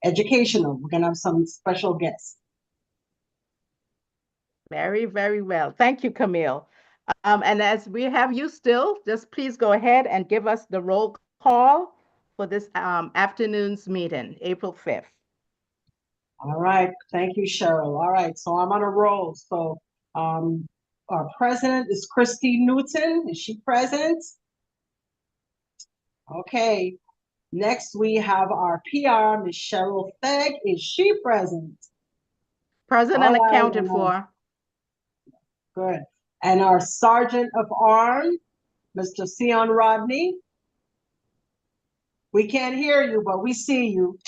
educational. We're gonna have some special guests. Very, very well. Thank you, Camille. And as we have you still, just please go ahead and give us the roll call for this afternoon's meeting, April 5th. All right, thank you, Cheryl. All right, so I'm on a roll. So um, our president is Christy Newton. Is she present? Okay. Next, we have our PR, Miss Cheryl Fegg. Is she present? Present All and right, accounted for. good. And our Sergeant of Arms, Mr. Sion Rodney. We can't hear you, but we see you.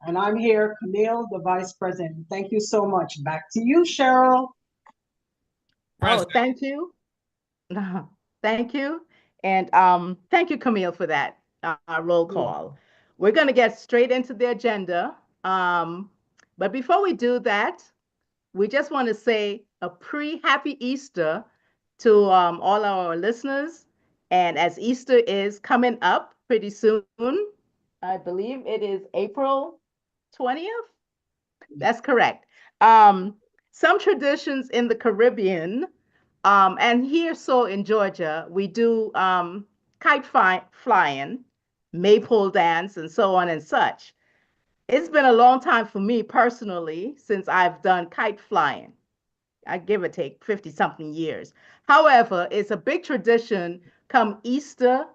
And I'm here, Camille, the Vice President. Thank you so much. Back to you, Cheryl. Oh, Present. thank you. Thank you. And thank you, Camille, for that roll call. We're going to get straight into the agenda. But before we do that, we just want to say a pre-happy Easter to all our listeners. And as Easter is coming up pretty soon, I believe it is April 20th. That's correct. Um, some traditions in the Caribbean, and here so in Georgia, we do flying, maypole dance, and so on and such. It's been a long time for me personally since I've done kite flying. I give or take 50 something years. However, it's a big tradition come Easter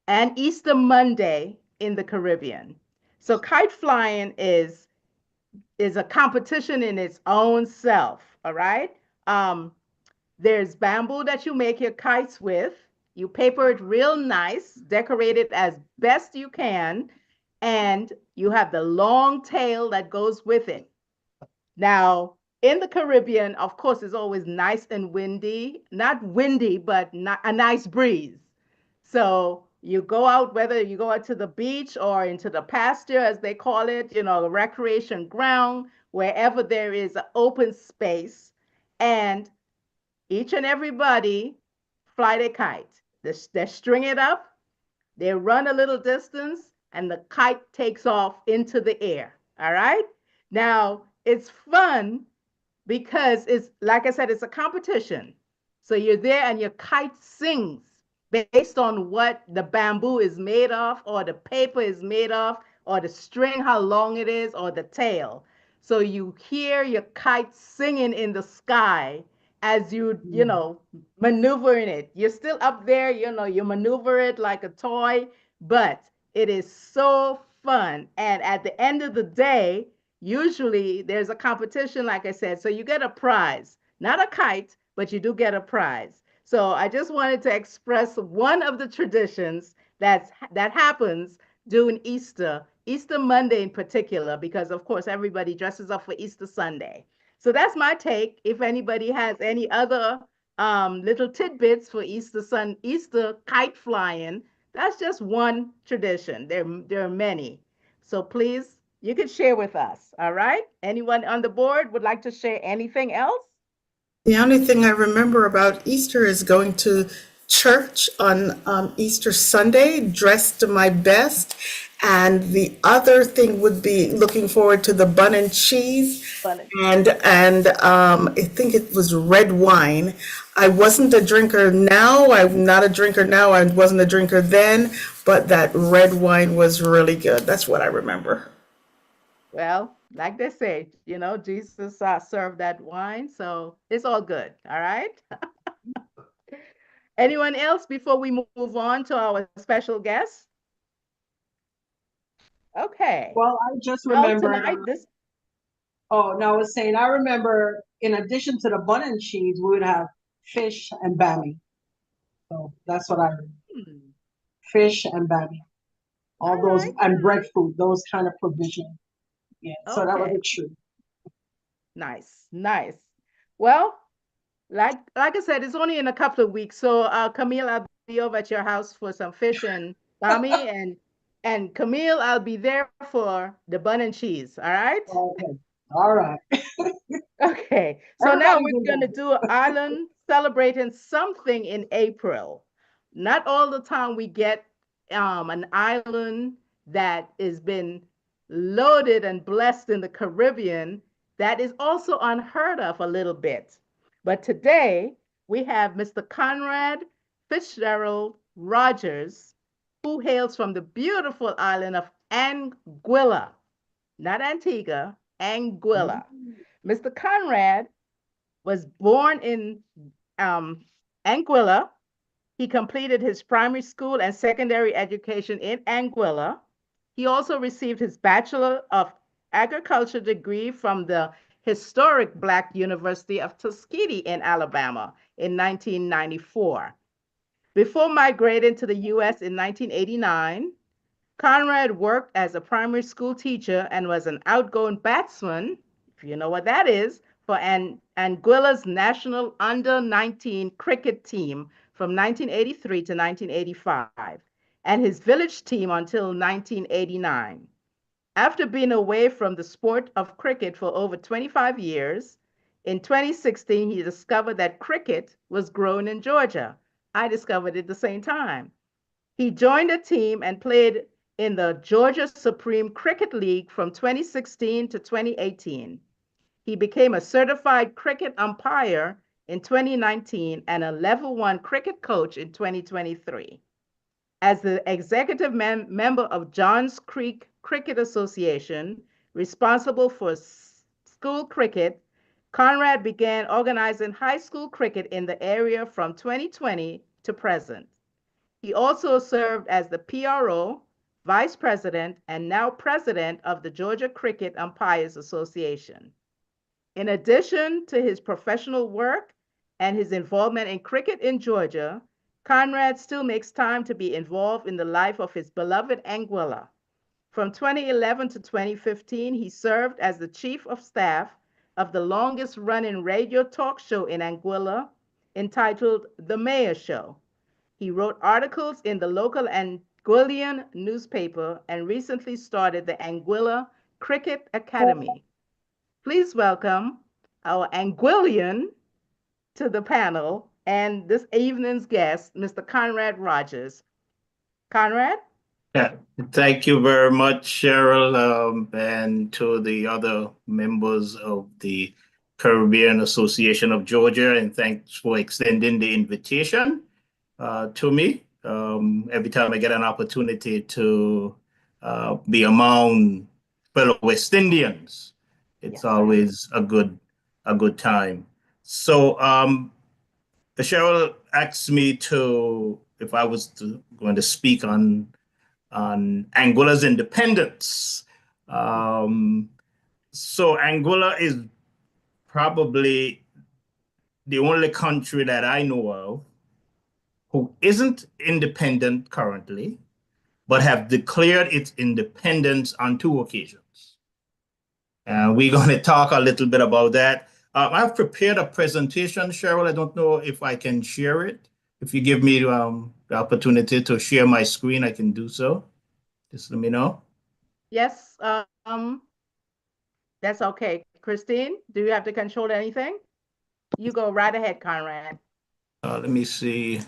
and Easter Monday in the Caribbean. So kite flying is a competition in its own self, all right? Um, there's bamboo that you make your kites with. You paper it real nice, decorate it as best you can, and you have the long tail that goes with it. Now, in the Caribbean, of course, it's always nice and windy. Not windy, but not, a nice breeze. So you go out, whether you go out to the beach or into the pasture, as they call it, the recreation ground, wherever there is an open space, and each and everybody fly their kite. They string it up, they run a little distance, and the kite takes off into the air. All right. Now, it's fun because it's, like I said, it's a competition. So you're there and your kite sings based on what the bamboo is made of, or the paper is made of, or the string, how long it is, or the tail. So you hear your kite singing in the sky as maneuvering it. You're still up there, you maneuver it like a toy, but it is so fun. And at the end of the day, usually there's a competition, like I said, so you get a prize, not a kite, but you do get a prize. So I just wanted to express one of the traditions that happens during Easter Monday in particular, because of course everybody dresses up for Easter Sunday. So that's my take. If anybody has any other little tidbits for Easter kite flying, that's just one tradition. There are many. So please, you could share with us. All right. Anyone on the board would like to share anything else? The only thing I remember about Easter is going to church on Easter Sunday, dressed to my best. And the other thing would be looking forward to the bun and cheese, Fun. and I think it was red wine. I wasn't a drinker now. I'm not a drinker now. I wasn't a drinker then, but that red wine was really good. That's what I remember. Well, like they say, Jesus served that wine, so it's all good. All right. Anyone else before we move on to our special guest? Okay. Well, I just Well, remembered. tonight, this. Oh, no, I was saying, I remember in addition to the bun and cheese, we would have fish and bami. So that's what I remember. Hmm, Fish and bami. All all those, right. and breadfruit, those kind of provisions. Yeah, so that was Okay. a treat. Nice. Nice. Well, like I said, it's only in a couple of weeks. So Camille, I'll be over at your house for some fish and bami, and Camille, I'll be there for the bun and cheese. All right. Okay. All right. Okay. So now Everybody's we're gonna invited. do an island celebrating something in April. Not all the time we get an island that has been loaded and blessed in the Caribbean that is also unheard of a little bit. But today we have Mr. Conrad Fitzgerald Rogers, who hails from the beautiful island of Anguilla, not Antigua, Anguilla. Mr. Conrad was born in Anguilla. He completed his primary school and secondary education in Anguilla. He also received his Bachelor of Agriculture degree from the historic Black University of Tuskegee in Alabama in 1994. Before migrating to the U.S. in 1989, Conrad worked as a primary school teacher and was an outgoing batsman, if you know what that is, for Anguilla's national under-19 cricket team from 1983 to 1985, and his village team until 1989. After being away from the sport of cricket for over 25 years, in 2016, he discovered that cricket was growing in Georgia. I discovered it at the same time. He joined the team and played in the Georgia Supreme Cricket League from 2016 to 2018. He became a certified cricket umpire in 2019 and a level 1 cricket coach in 2023. As the executive member of Johns Creek Cricket Association, responsible for school cricket, Conrad began organizing high school cricket in the area from 2020 to present. He also served as the PRO, vice president, and now president of the Georgia Cricket Umpires Association. In addition to his professional work and his involvement in cricket in Georgia, Conrad still makes time to be involved in the life of his beloved Anguilla. From 2011 to 2015, he served as the chief of staff of the longest running radio talk show in Anguilla, entitled The Mayor Show. He wrote articles in the local Anguillian newspaper and recently started the Anguilla Cricket Academy. Please welcome our Anguillian to the panel and this evening's guest, Mr. Conrad Rogers. Conrad? Yeah, thank you very much, Cheryl, and to the other members of the Caribbean Association of Georgia, and thanks for extending the invitation to me. Every time I get an opportunity to be among fellow West Indians, it's always a good time. So Cheryl asked me if I was going to speak on Anguilla's independence. So Anguilla is probably the only country that I know of who isn't independent currently, but have declared its independence on 2 occasions. We're going to talk a little bit about that. I've prepared a presentation, Cheryl. I don't know if I can share it. If you give me the opportunity to share my screen, I can do so. Just let me know. Yes, that's okay. Christine, do you have to control anything? You go right ahead, Conrad. Let me see.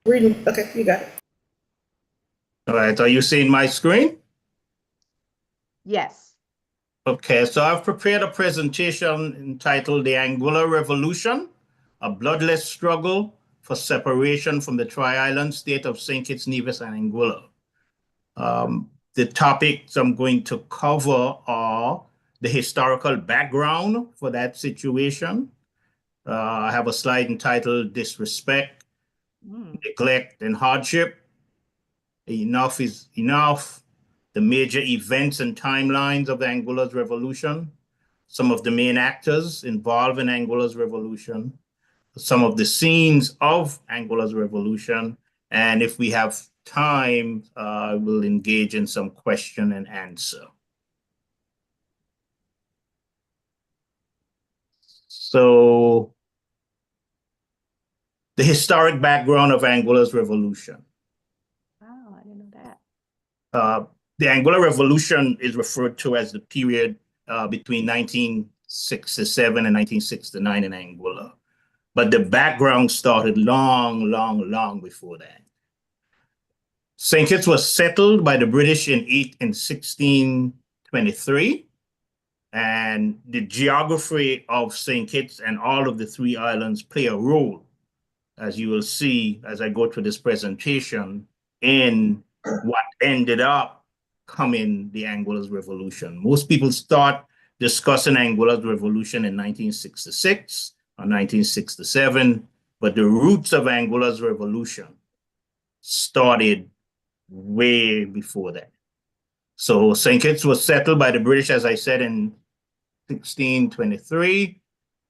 Reading. Okay, you got it. All right, are you seeing my screen? Yes. Okay, so I've prepared a presentation entitled The Anguilla Revolution, a bloodless struggle for separation from the tri-island state of St. Kitts, Nevis, and Anguilla. The topics I'm going to cover are the historical background for that situation. I have a slide entitled Disrespect, Neglect, and Hardship. Enough is enough. The major events and timelines of the Anguilla's revolution, some of the main actors involved in Anguilla's revolution, some of the scenes of Anguilla's revolution, and if we have time, we'll engage in some question and answer. So, the historic background of Anguilla's revolution. Oh, I didn't know that. The Anguilla Revolution is referred to as the period between 1967 and 1969 in Anguilla. But the background started long, long, long before that. St. Kitts was settled by the British in 1623, and the geography of St. Kitts and all of the three islands play a role, as you will see as I go through this presentation, in what ended up coming the Angola's Revolution. Most people start discussing Angola's Revolution in 1966 or 1967, but the roots of Angola's Revolution started way before that. So St. Kitts was settled by the British, as I said, in 1623,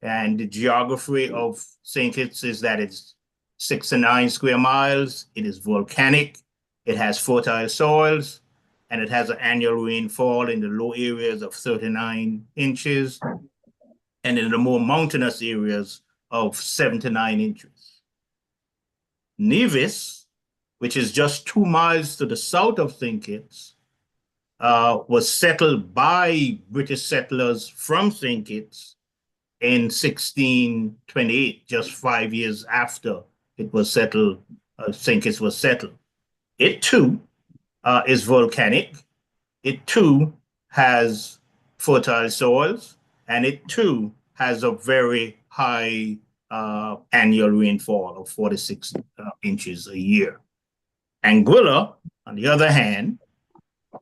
and the geography of St. Kitts is that it's 69 square miles, it is volcanic, it has fertile soils, and it has an annual rainfall in the low areas of 39 inches, and in the more mountainous areas of 79 inches. Nevis, which is just 2 miles to the south of St. Kitts, was settled by British settlers from St. Kitts in 1628, just 5 years after it was settled, St. Kitts was settled. It too is volcanic. It too has fertile soils, and it too has a very high annual rainfall of 46 inches a year. Anguilla, on the other hand,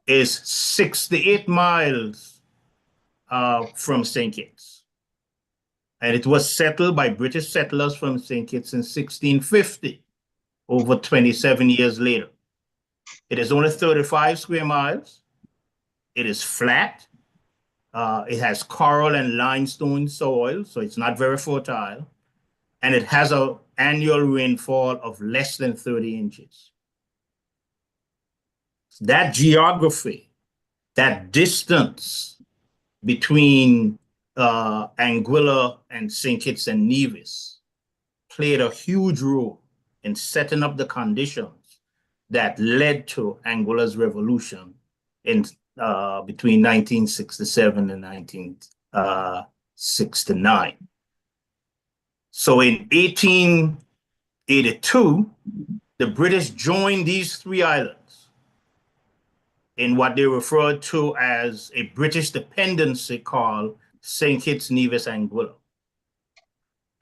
is 68 miles from St. Kitts. And it was settled by British settlers from St. Kitts in 1650, over 27 years later. It is only 35 square miles. It is flat. It has coral and limestone soil, so it's not very fertile. And it has an annual rainfall of less than 30 inches. That geography, that distance between Anguilla and St. Kitts and Nevis played a huge role in setting up the conditions that led to Angola's revolution in between 1967 and 1969. So in 1882, the British joined these three islands in what they referred to as a British dependency called St. Kitts, Nevis, Anguilla.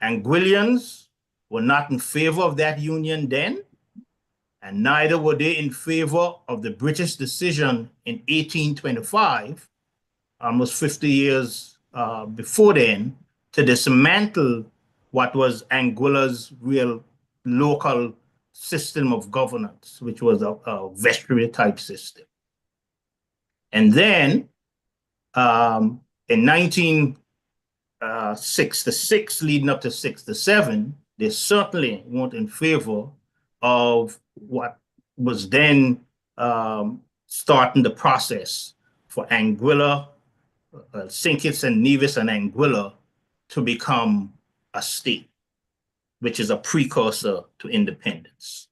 Anguillians were not in favor of that union then, and neither were they in favor of the British decision in 1825, almost 50 years before then, to dismantle what was Anguilla's real local system of governance, which was a vestry type system. And then in 1966, leading up to 67, they certainly weren't in favor of what was then starting the process for Anguilla, St. Kitts and Nevis and Anguilla to become a state, which is a precursor to independence.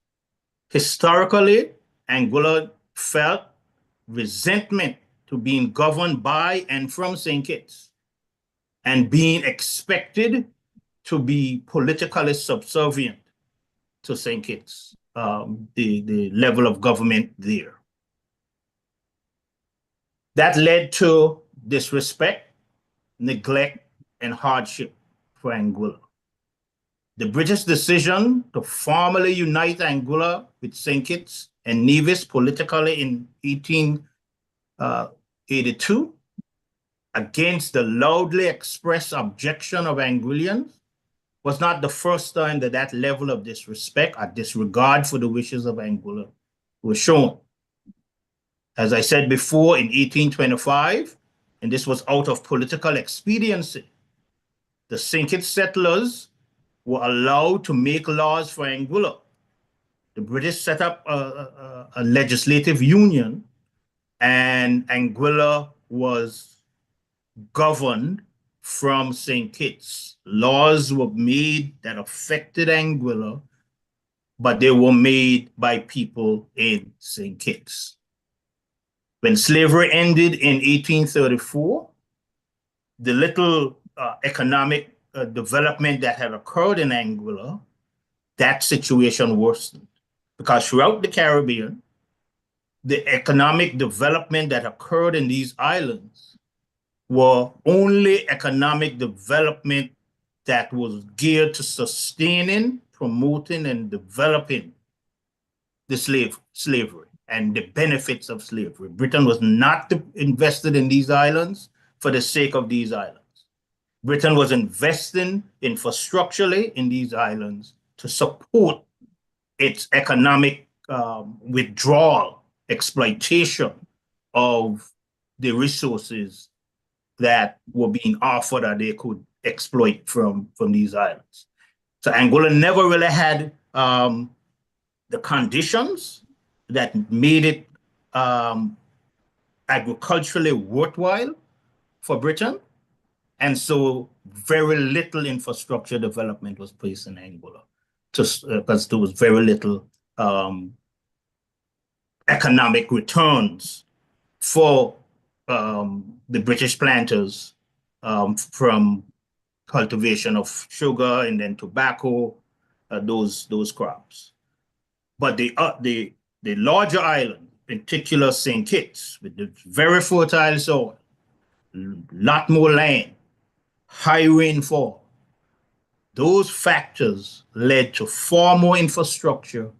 Historically, Anguilla felt resentment to being governed by and from St. Kitts and being expected to be politically subservient to St. Kitts, the level of government there. That led to disrespect, neglect, and hardship for Anguilla. The British decision to formally unite Anguilla with St. Kitts and Nevis politically in 1882 against the loudly expressed objection of Anguillians was not the first time that that level of disrespect or disregard for the wishes of Anguilla was shown. As I said before, in 1825, and this was out of political expediency, the St. Kitts settlers were allowed to make laws for Anguilla. The British set up a legislative union, and Anguilla was governed from St. Kitts. Laws were made that affected Anguilla, but they were made by people in St. Kitts. When slavery ended in 1834, the little economic development that had occurred in Anguilla, that situation worsened. Because throughout the Caribbean, the economic development that occurred in these islands were only economic development that was geared to sustaining, promoting, and developing the slavery and the benefits of slavery. Britain was not invested in these islands for the sake of these islands. Britain was investing infrastructurally in these islands to support its economic withdrawal, exploitation of the resources that were being offered that they could exploit from these islands. So Angola never really had the conditions that made it agriculturally worthwhile for Britain. And so very little infrastructure development was placed in Angola because there was very little economic returns for the British planters from cultivation of sugar and then tobacco, those crops. But the larger island, in particular St. Kitts, with the very fertile soil, lot more land, high rainfall, those factors led to far more infrastructure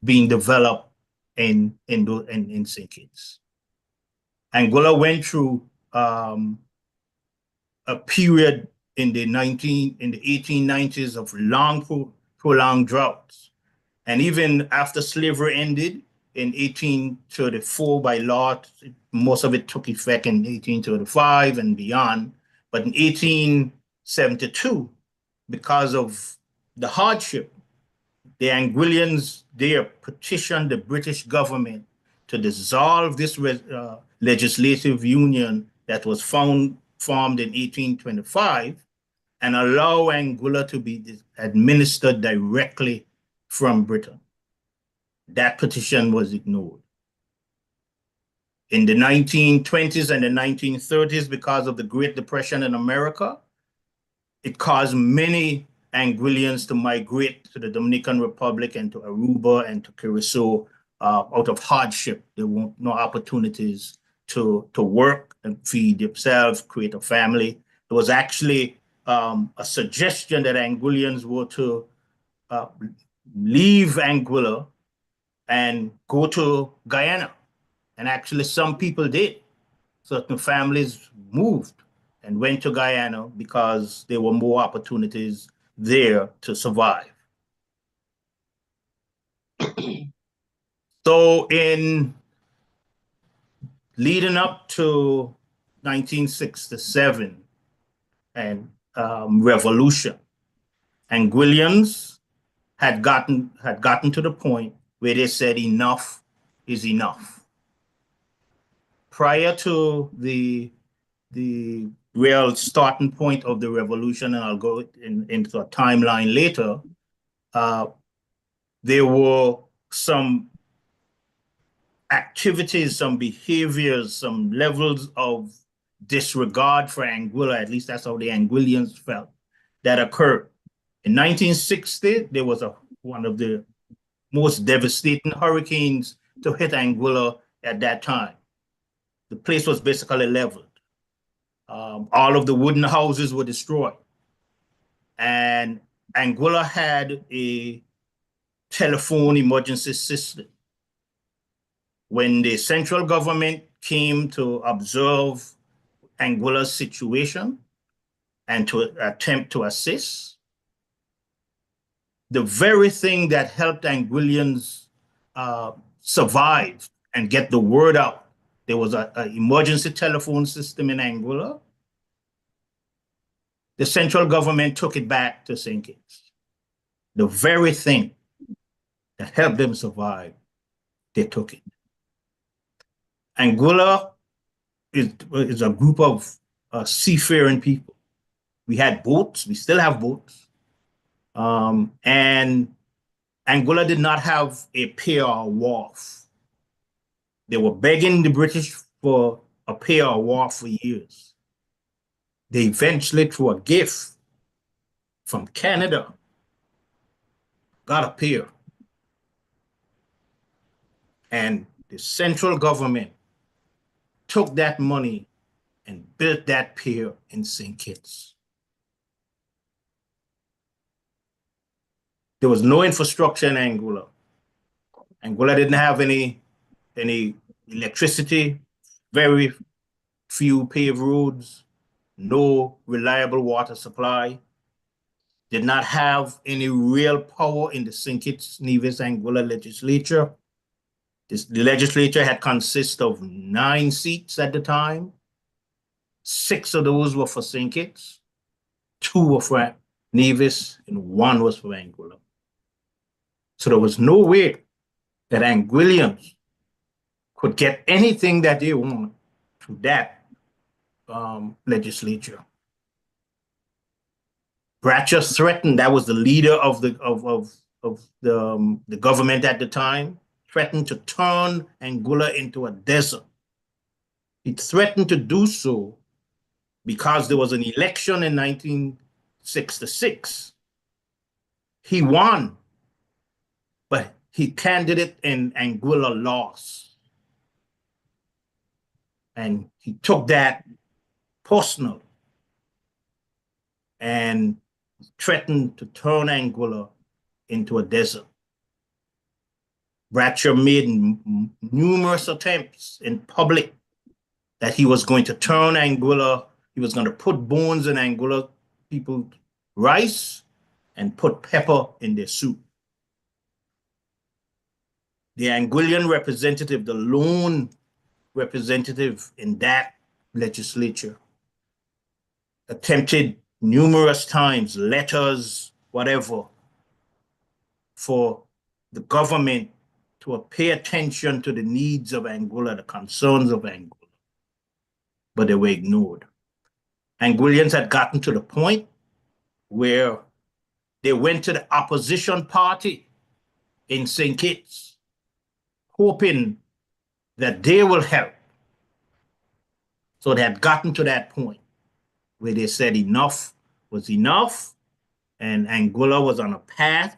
being developed in St. Kitts. Angola went through a period in the 1890s of long, prolonged droughts. And even after slavery ended in 1834 by law, most of it took effect in 1835 and beyond. But in 1872, because of the hardship, the Anguillians there petitioned the British government to dissolve this legislative union that was formed in 1825 and allow Angola to be administered directly from Britain. That petition was ignored. In the 1920s and the 1930s, because of the Great Depression in America, it caused many Anguillians to migrate to the Dominican Republic and to Aruba and to Curacao out of hardship. There were no opportunities to work and feed themselves, create a family. There was actually a suggestion that Anguillians were to leave Anguilla and go to Guyana. And actually some people did. Certain families moved and went to Guyana because there were more opportunities there to survive. So in leading up to 1967 and revolution, Anguillians had gotten to the point where they said enough is enough. Prior to the real starting point of the revolution, and I'll go into a timeline later, there were some activities, some behaviors, some levels of disregard for Anguilla, at least that's how the Anguillians felt, that occurred. In 1960, there was one of the most devastating hurricanes to hit Anguilla at that time. The place was basically leveled. All of the wooden houses were destroyed. And Anguilla had a telephone emergency system. When the central government came to observe Anguilla's situation and to attempt to assist, the very thing that helped Anguillians survive and get the word out, there was an emergency telephone system in Anguilla. The central government took it back to St. Kitts. The very thing that helped them survive, they took it. Anguilla is a group of seafaring people. We had boats, we still have boats. And Anguilla did not have a pier or wharf. They were begging the British for a pier or wharf for years. They eventually, through a gift, from Canada got up here, and the central government took that money and built that pier in St. Kitts. There was no infrastructure in Anguilla. Anguilla didn't have any electricity, very few paved roads, no reliable water supply, did not have any real power in the St. Kitts Nevis Anguilla legislature. The legislature had consisted of 9 seats at the time. 6 of those were for St. Kitts, 2 were for Nevis, and 1 was for Anguilla. So there was no way that Anguillians could get anything that they want through that legislature. Bratcher threatened, that was the leader of the government at the time, threatened to turn Anguilla into a desert. He threatened to do so because there was an election in 1966. He won, but his candidate in Anguilla lost. And he took that personal and threatened to turn Anguilla into a desert. Bratcher made numerous attempts in public that he was going to turn Anguilla, he was going to put bones in Anguilla people's rice and put pepper in their soup. The Anguillan representative, the lone representative in that legislature, attempted numerous times, letters, whatever, for the government to pay attention to the needs of Anguilla, the concerns of Anguilla, but they were ignored. Anguillians had gotten to the point where they went to the opposition party in St. Kitts, hoping that they will help. So they had gotten to that point where they said enough was enough, and Anguilla was on a path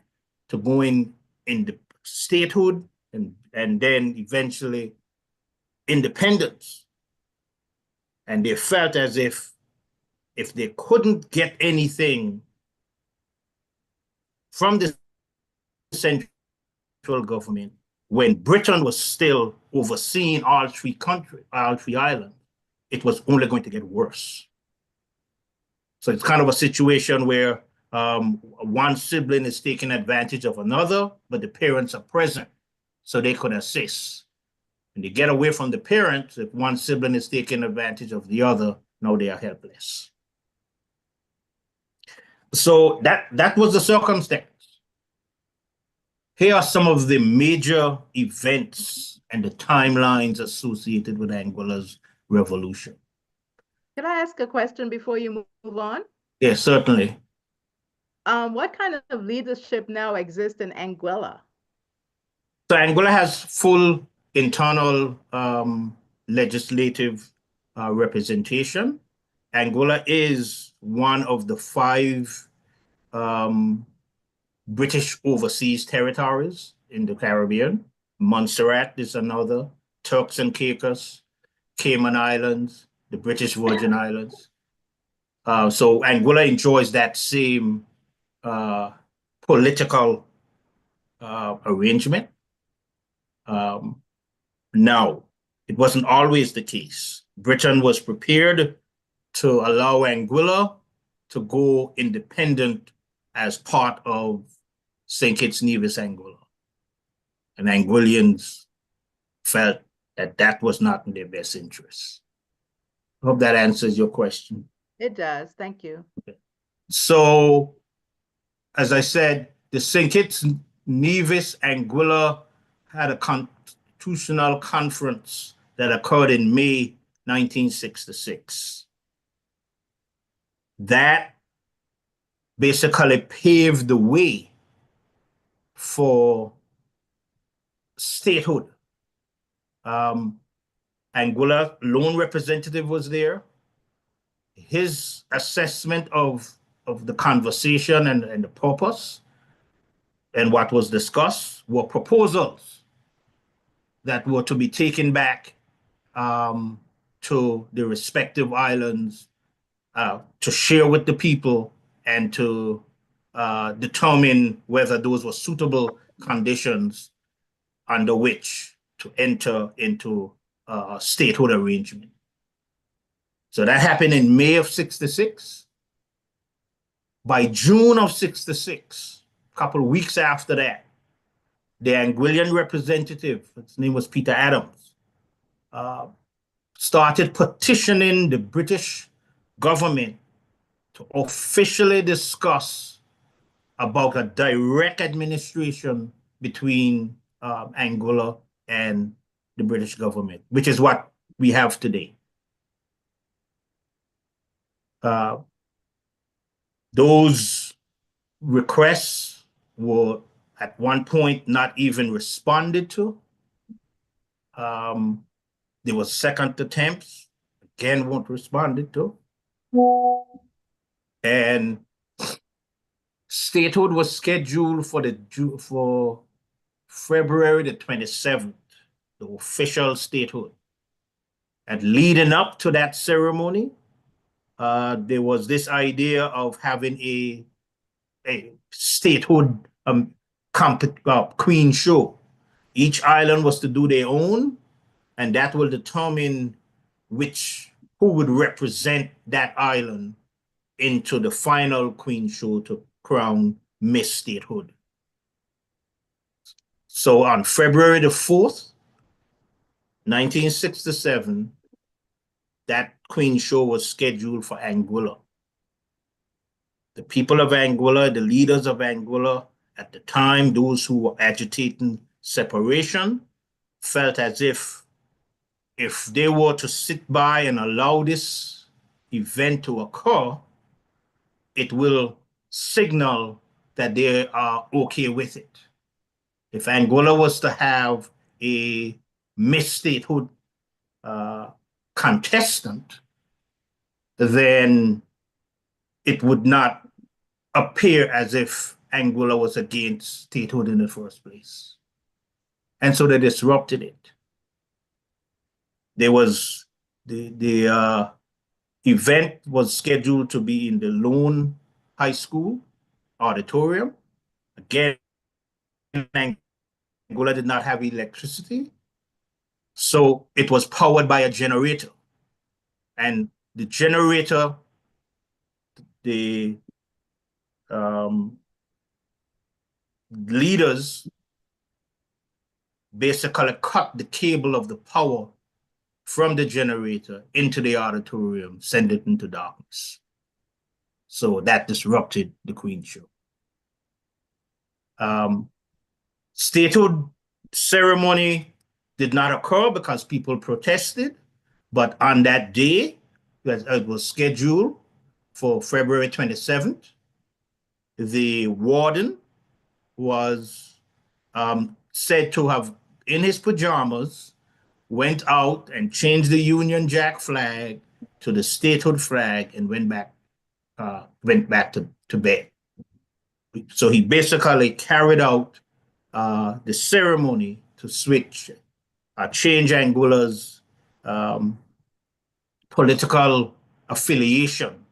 to going in the statehood and then eventually independence. And they felt as if they couldn't get anything from the central government when Britain was still overseeing all three islands, it was only going to get worse. So it's kind of a situation where one sibling is taking advantage of another, but the parents are present so they could assist. When they get away from the parents, if one sibling is taking advantage of the other, now they are helpless. So that was the circumstance. Here are some of the major events and the timelines associated with Anguilla's revolution. Can I ask a question before you move on? Yes, certainly. What kind of leadership now exists in Anguilla? So Anguilla has full internal legislative representation. Anguilla is one of the 5 British overseas territories in the Caribbean. Montserrat is another, Turks and Caicos, Cayman Islands, the British Virgin Islands. So Anguilla enjoys that same political arrangement. Now, it wasn't always the case. Britain was prepared to allow Anguilla to go independent as part of St. Kitts Nevis Anguilla. And Anguillians felt that that was not in their best interest. I hope that answers your question. It does, thank you. Okay. So, as I said, the St. Kitts Nevis Anguilla had a constitutional conference that occurred in May 1966. That basically paved the way for statehood. Anguilla lone representative was there. His assessment of of the conversation and the purpose and what was discussed were proposals that were to be taken back to the respective islands to share with the people and to determine whether those were suitable conditions under which to enter into a statehood arrangement. So that happened in May of '66. By June of '66, a couple of weeks after that, the Anguillan representative, his name was Peter Adams, started petitioning the British government to officially discuss about a direct administration between Angola and the British government, which is what we have today. Those requests were at one point not even responded to. There was second attempts, again weren't responded to. And statehood was scheduled for February the 27th, the official statehood. And leading up to that ceremony, there was this idea of having a statehood queen show. Each island was to do their own, and that will determine who would represent that island into the final queen show to crown Miss Statehood. So on February the 4th, 1967, that queen show was scheduled for Anguilla. The people of Anguilla, the leaders of Anguilla at the time, those who were agitating separation, felt as if they were to sit by and allow this event to occur, it will signal that they are okay with it. If Angola was to have a Miss Statehood contestant, then it would not appear as if Angola was against statehood in the first place. And so they disrupted it. There was the event was scheduled to be in the Lone High School auditorium. Again, Angola did not have electricity, so it was powered by a generator. And the generator, the leaders basically cut the cable of the power from the generator into the auditorium, send it into darkness. So that disrupted the Queen Show. Statehood ceremony did not occur because people protested, but on that day, it was scheduled for February 27th, the warden was said to have, in his pajamas, went out and changed the Union Jack flag to the statehood flag and went back to bed. So he basically carried out the ceremony to change Angola's political affiliation,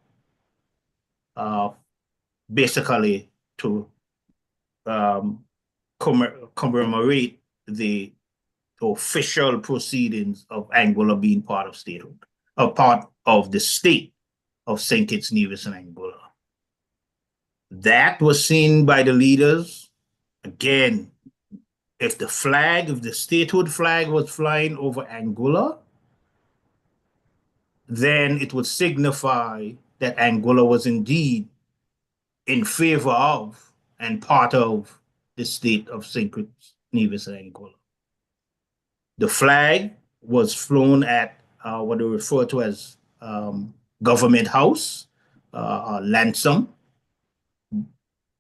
basically to commemorate the official proceedings of Angola being part of statehood, a part of the state of St. Kitts, Nevis, and Angola. That was seen by the leaders. Again, if the statehood flag was flying over Angola, then it would signify that Angola was indeed in favor of and part of the state of St. Kitts, Nevis, and Angola. The flag was flown at what they refer to as Government House, Lansom.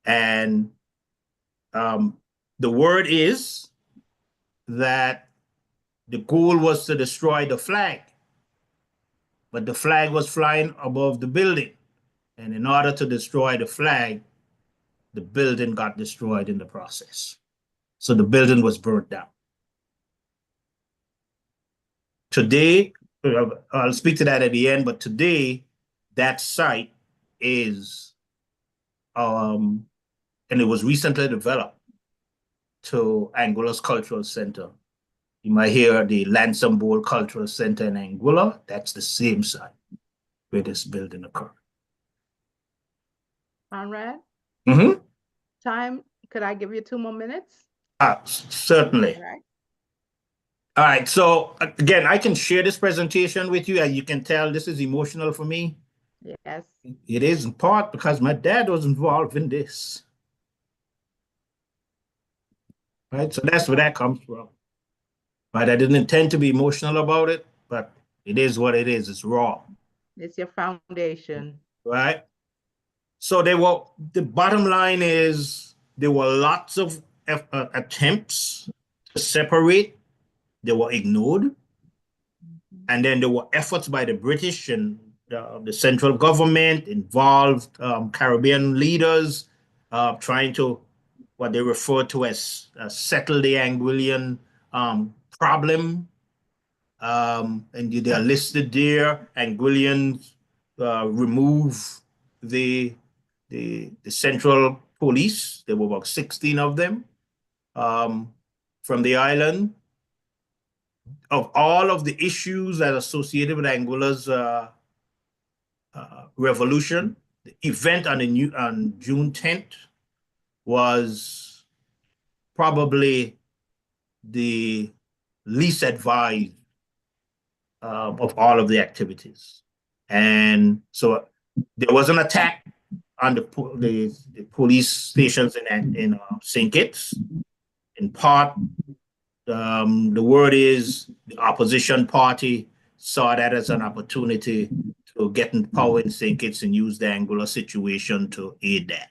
And the word is that the goal was to destroy the flag, but the flag was flying above the building. And in order to destroy the flag, the building got destroyed in the process. So the building was burnt down. Today, I'll speak to that at the end, but today, that site is, and it was recently developed to Angola's Cultural Center. You might hear the Lansom Bowl Cultural Center in Anguilla. That's the same site where this building occurred. Conrad, Mm-hmm. time, could I give you 2 more minutes? Certainly. All right. All right. So again, I can share this presentation with you. As you can tell, this is emotional for me. Yes. It is in part because my dad was involved in this. Right. So that's where that comes from. Right. I didn't intend to be emotional about it, but it is what it is. It's raw. It's your foundation. Right. So the bottom line is there were lots of attempts to separate. They were ignored. And then there were efforts by the British and the central government, involved Caribbean leaders trying to, what they refer to as settle the Anguillan problem. And they are listed there. Anguillians remove the central police. There were about 16 of them from the island. Of all of the issues that are associated with Angola's revolution, the event on June 10th was probably the least advised of all of the activities. And so there was an attack on the police stations in St. Kitts. In part, the word is the opposition party saw that as an opportunity to get in power in St. Kitts and use the Anguilla situation to aid that.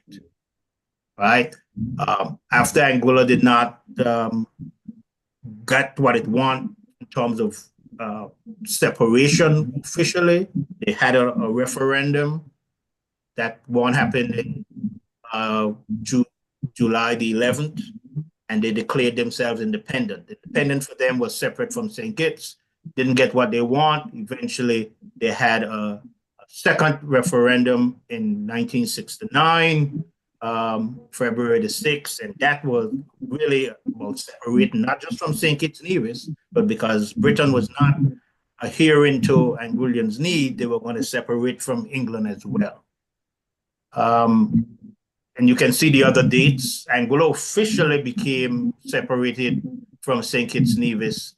Right? After Anguilla did not get what it wanted in terms of separation officially, they had a referendum. That one happened in July the 11th. And they declared themselves independent. Independent for them was separate from St. Kitts. Didn't get what they want. Eventually, they had a second referendum in 1969, February the 6th, and that was really about separating not just from St. Kitts and Nevis, but because Britain was not adhering to Anguillians' need, they were going to separate from England as well. And you can see the other dates. Anguilla officially became separated from St. Kitts and Nevis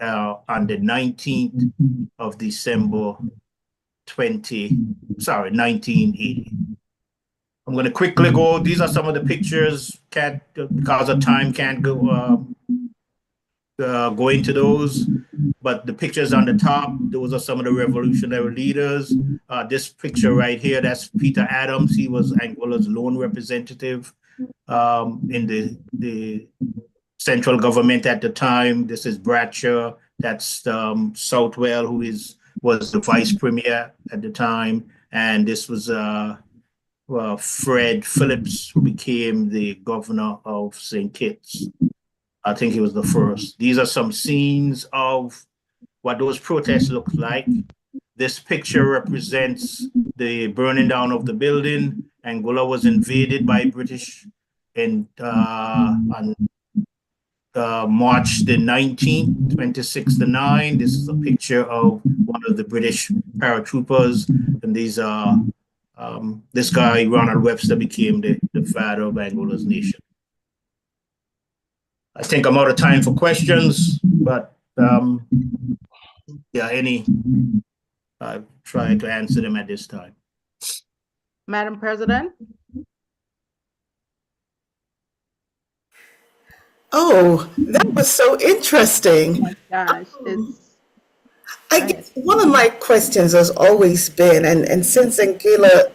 on the 19th of December 1980. I'm going to quickly go. These are some of the pictures. Because of time, can't go into those. But the pictures on the top, those are some of the revolutionary leaders. This picture right here, that's Peter Adams. He was Anguilla's lone representative in the central government at the time. This is Bradshaw. That's Southwell, who was the vice premier at the time. And this was Fred Phillips, who became the governor of St. Kitts. I think he was the first. These are some scenes of what those protests look like. This picture represents the burning down of the building. Anguilla was invaded by British on March the 19th, 2069. This is a picture of one of the British paratroopers. And these are, this guy, Ronald Webster, became the father of Angola's nation. I think I'm out of time for questions, but yeah, I'll try to answer them at this time. Madam President? Oh, that was so interesting. Gosh, it's I guess one of my questions has always been, and since Anguilla,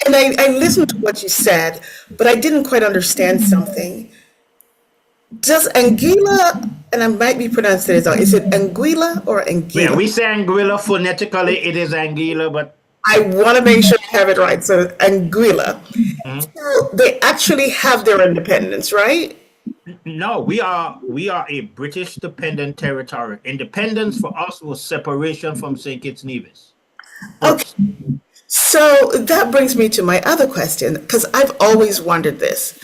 and I listened to what you said, but I didn't quite understand something. Does Anguilla, and I might be pronouncing it wrong, is it Anguilla or Anguilla? Yeah, we say Anguilla phonetically, it is Anguilla, but I want to make sure I have it right. So Anguilla. Mhm. So they actually have their independence, right? No, we are a British dependent territory. Independence for us was separation from St. Kitts Nevis Okay. first. So that brings me to my other question, because I've always wondered this.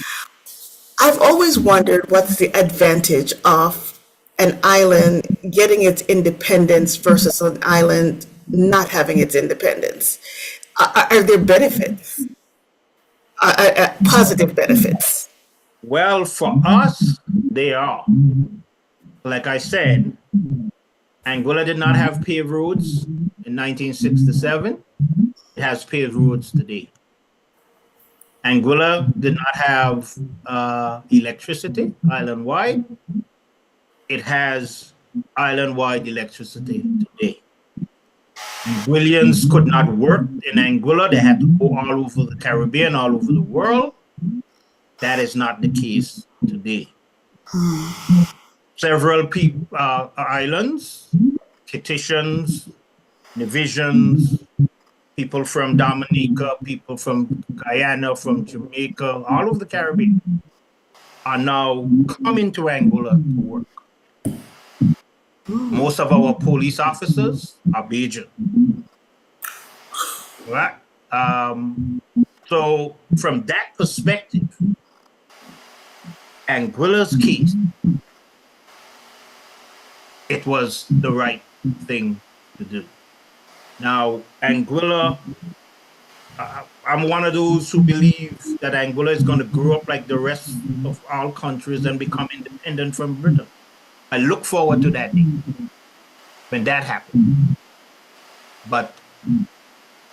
I've always wondered what's the advantage of an island getting its independence versus an island not having its independence. Are there benefits, positive benefits? Well, for us, they are. Like I said, Angola did not have paved roads in 1967. It has paved roads today. Anguilla did not have electricity island-wide. It has island-wide electricity today. Anguillians could not work in Anguilla. They had to go all over the Caribbean, all over the world. That is not the case today. Several islands, Kittians, Nevisians, people from Dominica, people from Guyana, from Jamaica, all over the Caribbean are now coming to Angola to work. Most of our police officers are Bajan. Right? So from that perspective, Anguilla's case, it was the right thing to do. Now, Anguilla, I'm one of those who believe that Angola is going to grow up like the rest of all countries and become independent from Britain. I look forward to that day when that happens. But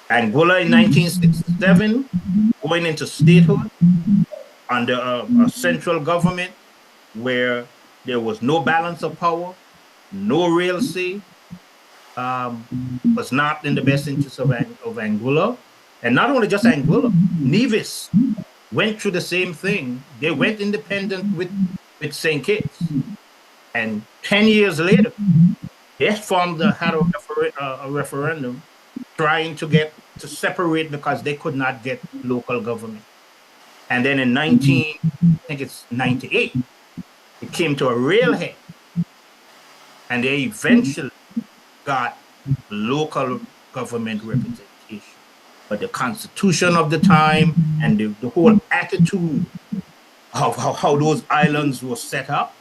Angola in 1967, going into statehood under a central government where there was no balance of power, no real say, was not in the best interest of Angola. And not only just Angola, Nevis went through the same thing. They went independent with St. Kitts. And 10 years later, they had a referendum trying to separate because they could not get local government. And then in 98, it came to a real head. And they eventually got local government representation. But the constitution of the time and the whole attitude of how those islands were set up,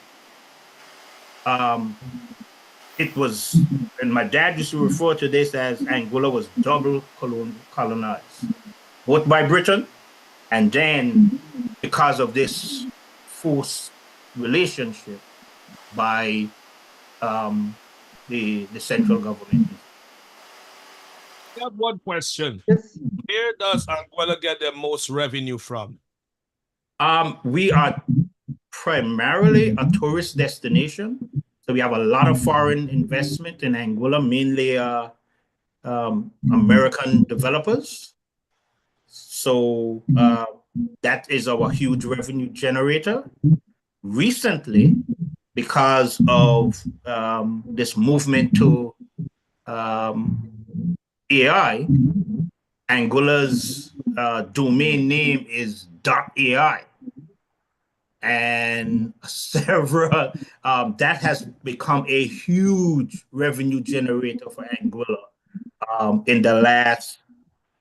it was, and my dad used to refer to this as Angola was double colonized, both by Britain and then because of this forced relationship by the central government. I have one question. Yes. Where does Anguilla get their most revenue from? We are primarily a tourist destination. So we have a lot of foreign investment in Angola, mainly American developers. So that is our huge revenue generator. Recently, because of this movement to AI, Angola's domain name is .ai. And several, that has become a huge revenue generator for Angola in the last,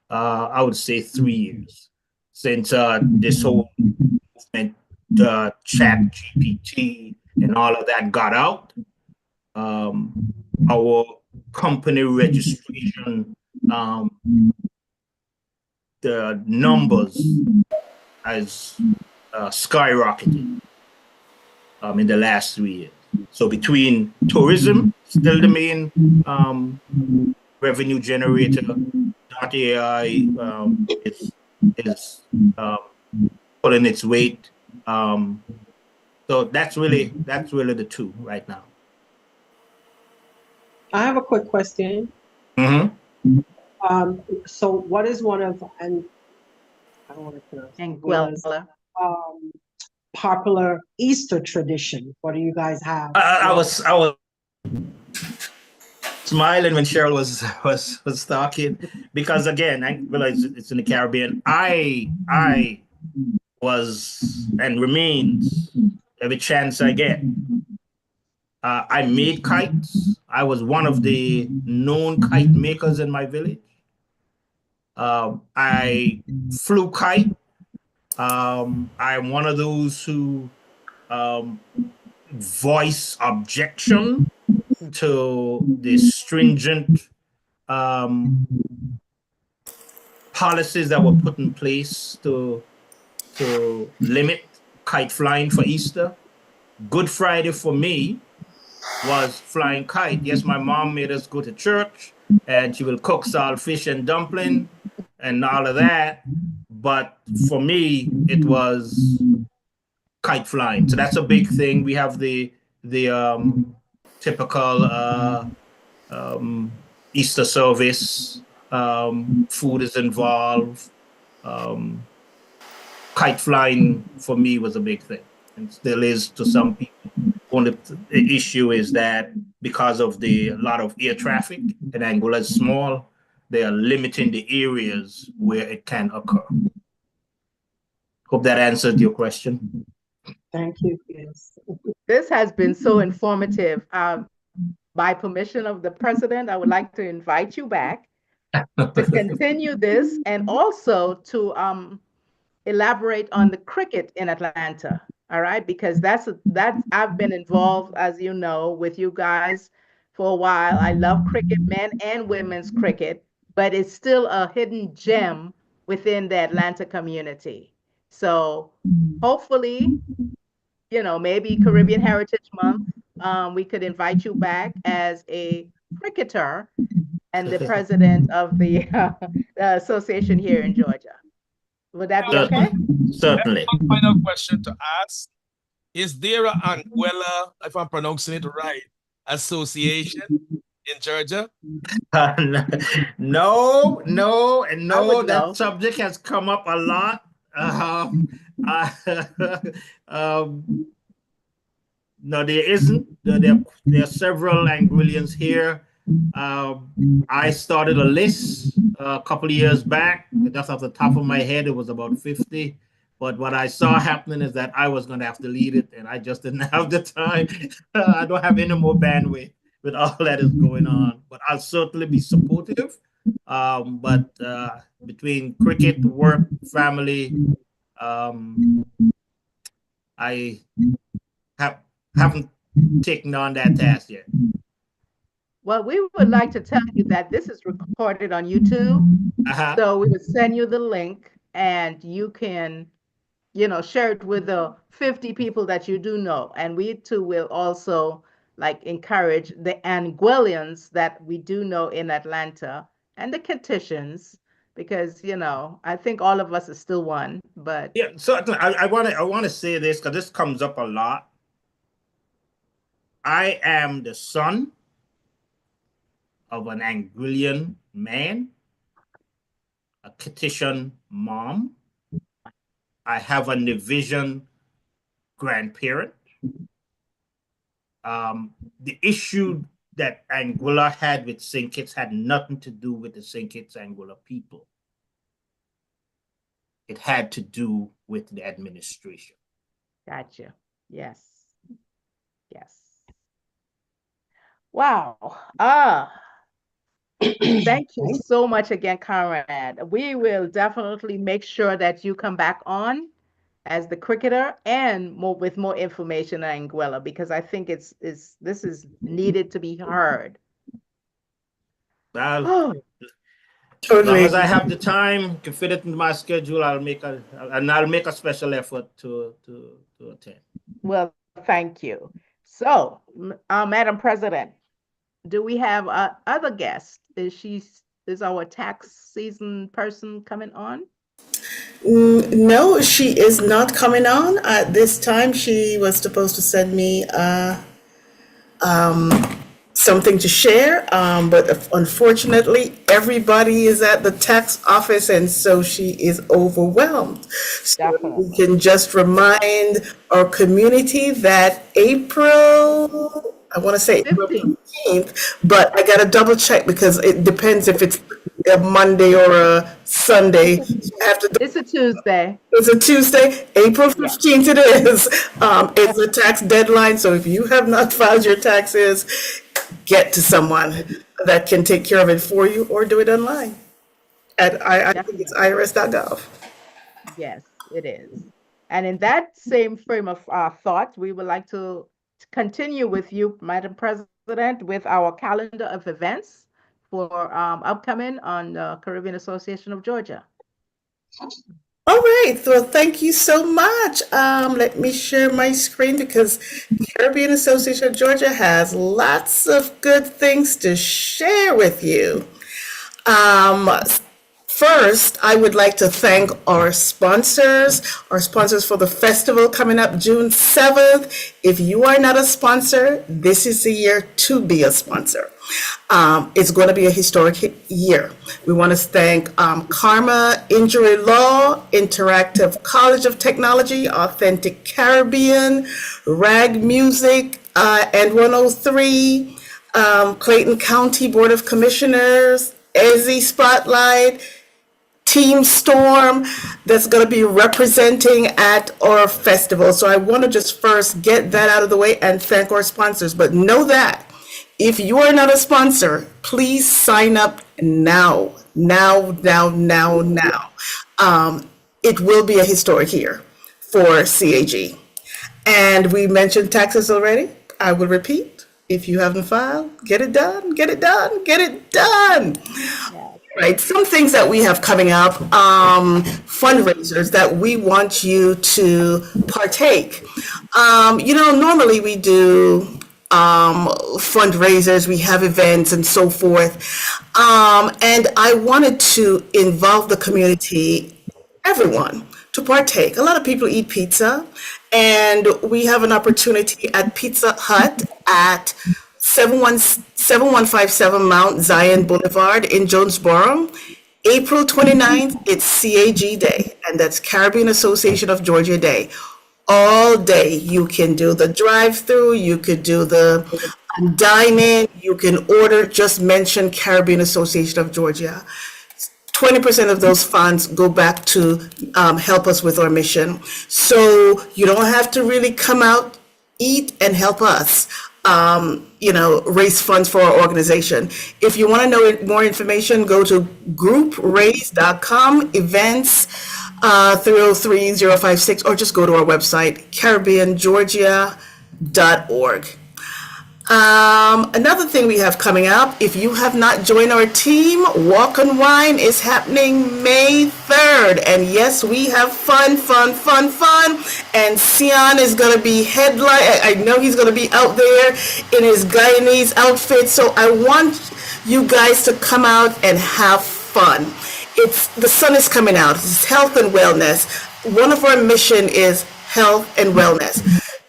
I would say 3 years, since this whole movement, ChatGPT and all of that got out. Our company registration, the numbers has skyrocketed in the last 3 years. So between tourism, still the main revenue generator, .ai is pulling its weight. So that's really the two right now. I have a quick question. Mm-hmm. So what is one of, and I don't want to pronounce Anguilla. popular Easter tradition? What do you guys have? I was smiling when Cheryl was talking because again, Anguilla it's in the Caribbean. I was and remains every chance I get. I made kites. I was one of the known kite makers in my village. I flew kite. I'm one of those who voice objection to the stringent policies that were put in place to limit kite flying for Easter. Good Friday for me was flying kite. Yes, my mom made us go to church and she will cook salt fish and dumpling and all of that. But for me, it was kite flying. So that's a big thing. We have the typical Easter service. Food is involved. Kite flying for me was a big thing, and still is to some people. Only the issue is that because of the lot of air traffic and Anguilla is small, they are limiting the areas where it can occur. Hope that answered your question. Thank you. Yes. This has been so informative. By permission of the president, I would like to invite you back to continue this and also to elaborate on the cricket in Atlanta. All right, because that's I've been involved, as you know, with you guys for a while. I love cricket, men and women's cricket, but it's still a hidden gem within the Atlanta community. So hopefully, you know, maybe Caribbean Heritage Month, we could invite you back as a cricketer and the president of the association here in Georgia. Would that be okay? Certainly. One final question to ask. Is there an Anguilla, if I'm pronouncing it right, association in Georgia? No. would That know. subject has come up a lot. No, there isn't. There are several Anguillians here. I started a list a couple of years back. Just off the top of my head, it was about 50. But what I saw happening is that I was going to have to lead it, and I just didn't have the time. I don't have any more bandwidth with all that is going on. But I'll certainly be supportive. But between cricket, work, family, I haven't taken on that task yet. Well, we would like to tell you that this is recorded on YouTube. So we would send you the link and you can, you know, share it with the 50 people that you do know. And we too will also like encourage the Anguillians that we do know in Atlanta and the Kittians, because, you know, I think all of us is still one, but yeah, so I want to say this because this comes up a lot. I am the son of an Anguillian man, a Kittitian mom. I have a Nevisian grandparent. The issue that Anguilla had with St. Kitts had nothing to do with the St. Kitts Anguilla people. It had to do with the administration. gotcha. Yes. Yes. Wow. Thank you so much again, Conrad. We will definitely make sure that you come back on as the cricketer and with more information on Anguilla, because I think this is needed to be heard. As Totally. long as I have the time, can fit it into my schedule, I'll make a special effort to attend. Well, thank you. So, Madam President, do we have other guests? Is our tax season person coming on? No, she is not coming on at this time. She was supposed to send me something to share, but unfortunately, everybody is at the tax office, and so she is overwhelmed. So Definitely. we can just remind our community that April, I want to say April 15th. 15th, but I got to double check because it depends if it's a Monday or a Sunday. I have to. It's a Tuesday. It's a Tuesday, April Yeah. 15th it is. It's a tax deadline, so if you have not filed your taxes, get to someone that can take care of it for you or do it online. I think it's irs.gov. Yes, it is. And in that same frame of thought, we would like to continue with you, Madam President, with our calendar of events for upcoming on the Caribbean Association of Georgia. All right, well, thank you so much. Let me share my screen because Caribbean Association of Georgia has lots of good things to share with you. First, I would like to thank our sponsors for the festival coming up June 7th. If you are not a sponsor, this is the year to be a sponsor. It's going to be a historic year. We want to thank Karma Injury Law, Interactive College of Technology, Authentic Caribbean, Rag Music, and 103, Clayton County Board of Commissioners, Ezzy Spotlight, Team Storm, that's going to be representing at our festival. So I want to just first get that out of the way and thank our sponsors. But know that if you are not a sponsor, please sign up now. It will be a historic year for CAG. And we mentioned taxes already. I will repeat. If you haven't filed, get it done, get it done, get it done. Right, some things that we have coming up, fundraisers that we want you to partake. Normally we do fundraisers, we have events and so forth. And I wanted to involve the community, everyone, to partake. A lot of people eat pizza, and we have an opportunity at Pizza Hut at 7157 Mount Zion Boulevard in Jonesboro. April 29th, it's CAG Day, and that's Caribbean Association of Georgia Day. All day, you can do the drive-through, you could do the dine-in, you can order, just mention Caribbean Association of Georgia. 20% of those funds go back to help us with our mission. So you don't have to really come out, eat, and help us. Raise funds for our organization. If you want to know more information, go to groupraise.com, events 303056, or just go to our website, caribbeangeorgia.org. Another thing we have coming up, if you have not joined our team, Walk and Wine is happening May 3rd. And yes, we have fun. And Sion is going to be headline. I know he's going to be out there in his Guyanese outfit. So I want you guys to come out and have fun. The sun is coming out. It's health and wellness. One of our mission is health and wellness.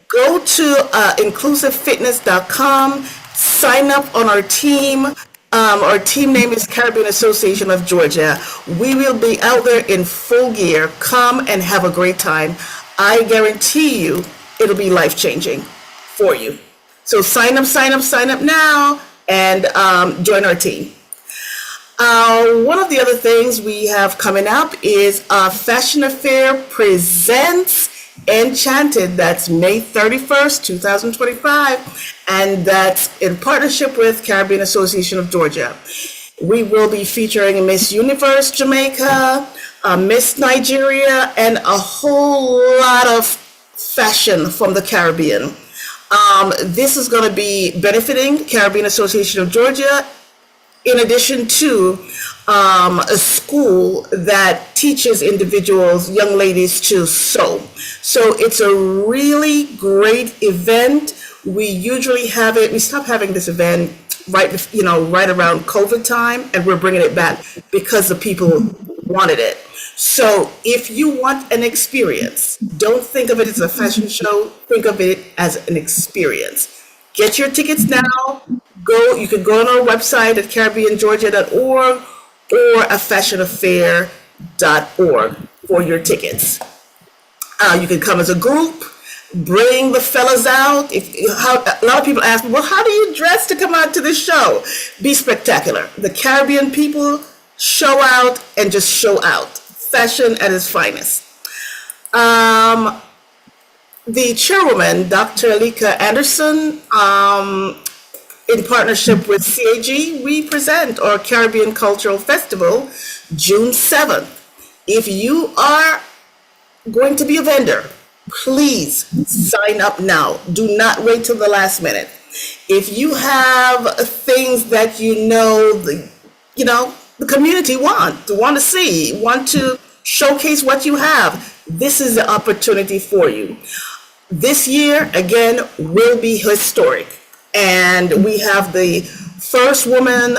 Go to inclusivefitness.com, sign up on our team. Our team name is Caribbean Association of Georgia. We will be out there in full gear. Come and have a great time. I guarantee you it'll be life-changing for you. So sign up now and join our team. One of the other things we have coming up is Fashion Affair presents Enchanted. That's May 31st, 2025, and that's in partnership with Caribbean Association of Georgia. We will be featuring Miss Universe Jamaica, Miss Nigeria, and a whole lot of fashion from the Caribbean. This is going to be benefiting Caribbean Association of Georgia, in addition to a school that teaches individuals, young ladies, to sew. So it's a really great event. We usually have it, we stopped having this event right around COVID time, and we're bringing it back because the people wanted it. So if you want an experience, don't think of it as a fashion show, think of it as an experience. Get your tickets now. You can go on our website at caribbeangeorgia.org or afashionaffair.org for your tickets. You can come as a group. Bring the fellas out. A lot of people ask me, well, how do you dress to come out to this show? Be spectacular. The Caribbean people show out and just show out. Fashion at its finest. The chairwoman, Dr. Alika Anderson, in partnership with CAG, we present our Caribbean Cultural Festival June 7th. If you are going to be a vendor, please sign up now. Do not wait till the last minute. If you have things that you know the community want to see, want to showcase what you have, this is the opportunity for you. This year, again, will be historic. And we have the first woman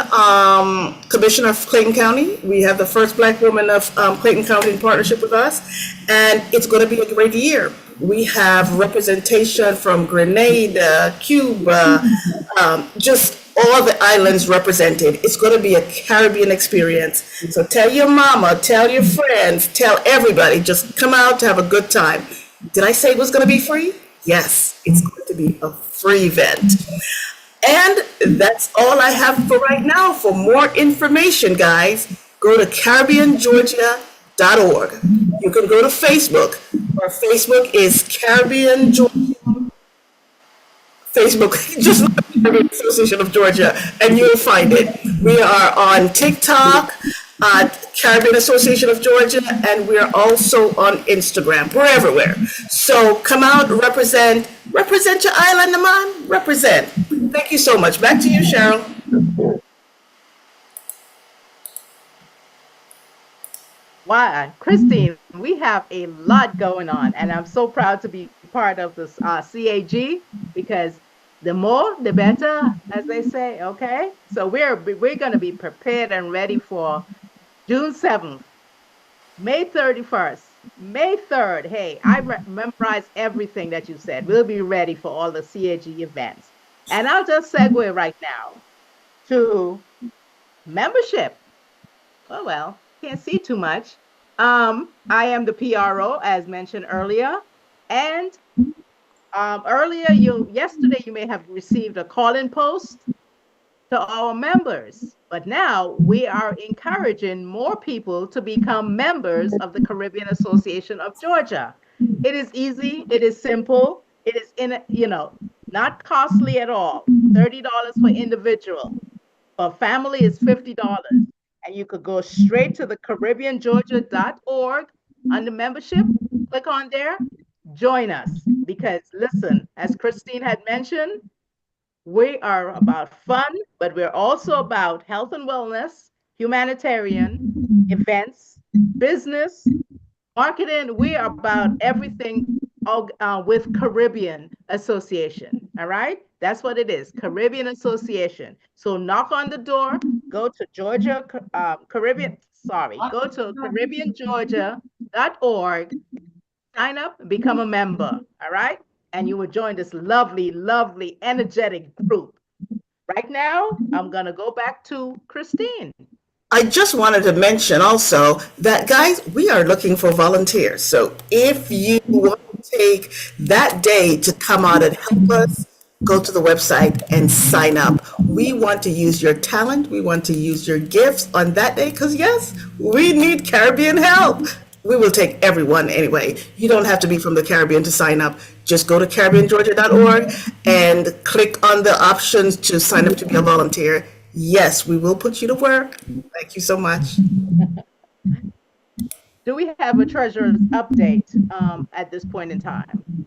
commissioner of Clayton County. We have the first Black woman of Clayton County in partnership with us. And it's going to be a great year. We have representation from Grenada, Cuba, just all the islands represented. It's going to be a Caribbean experience. So tell your mama, tell your friends, tell everybody, just come out to have a good time. Did I say it was going to be free? Yes, it's going to be a free event. And that's all I have for right now. For more information, guys, go to CaribbeanGeorgia.org. You can go to Facebook. Our Facebook is Caribbean Georgia. Facebook, just look at the Caribbean Association of Georgia, and you'll find it. We are on TikTok, Caribbean Association of Georgia, and we are also on Instagram. We're everywhere. So come out, represent your island, man. Represent. Thank you so much. Back to you, Cheryl. Wow, Christine, we have a lot going on, and I'm so proud to be part of this CAG, because the more, the better, as they say. Okay, so we're going to be prepared and ready for June 7th, May 31st, May 3rd. Hey, I memorized everything that you said. We'll be ready for all the CAG events. And I'll just segue right now to membership. Oh, well, can't see too much. I am the PRO, as mentioned earlier. And yesterday, you may have received a call-in post to our members. But now we are encouraging more people to become members of the Caribbean Association of Georgia. It is easy. It is simple. It is not costly at all. $30 for individual. For family, it's $50. And you could go straight to the CaribbeanGeorgia.org under membership. Click on there. Join us. Because listen, as Christine had mentioned, we are about fun, but we're also about health and wellness, humanitarian, events, business, marketing. We are about everything with Caribbean Association. All right? That's what it is, Caribbean Association. So knock on the door, go to CaribbeanGeorgia.org, sign up, and become a member. All right? And you will join this lovely, lovely, energetic group. Right now, I'm going to go back to Christine. I just wanted to mention also that, guys, we are looking for volunteers. So if you want to take that day to come out and help us, go to the website and sign up. We want to use your talent. We want to use your gifts on that day because, yes, we need Caribbean help. We will take everyone anyway. You don't have to be from the Caribbean to sign up. Just go to CaribbeanGeorgia.org and click on the options to sign up to be a volunteer. Yes, we will put you to work. Thank you so much. Do we have a treasurer's update at this point in time?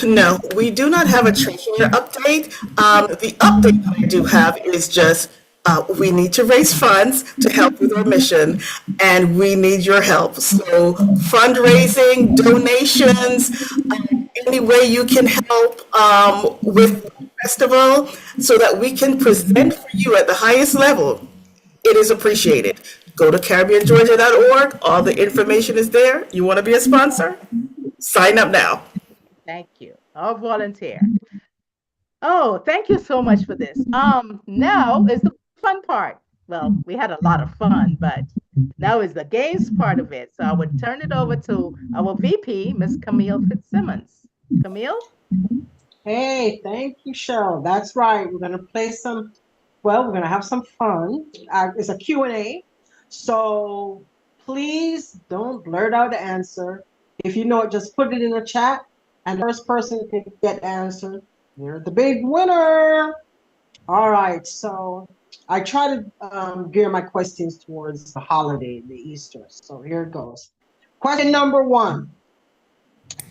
No, we do not have a treasurer update. The update that I do have is just we need to raise funds to help with our mission, and we need your help. So fundraising, donations, any way you can help with the festival so that we can present for you at the highest level, it is appreciated. Go to CaribbeanGeorgia.org. All the information is there. You want to be a sponsor? Sign up now. Thank you. I'll volunteer. Oh, thank you so much for this. Now is the fun part. Well, we had a lot of fun, but now is the games part of it. So I would turn it over to our VP, Ms. Camille Fitzsimmons. Camille? Hey, thank you, Cheryl. That's right. We're gonna play some, well, we're gonna have some fun. It's a Q&A. So please don't blurt out the answer. If you know it, just put it in the chat, and the first person can get the answer. You're the big winner. All right, so I try to gear my questions towards the holiday, the Easter. So here it goes. Question number one,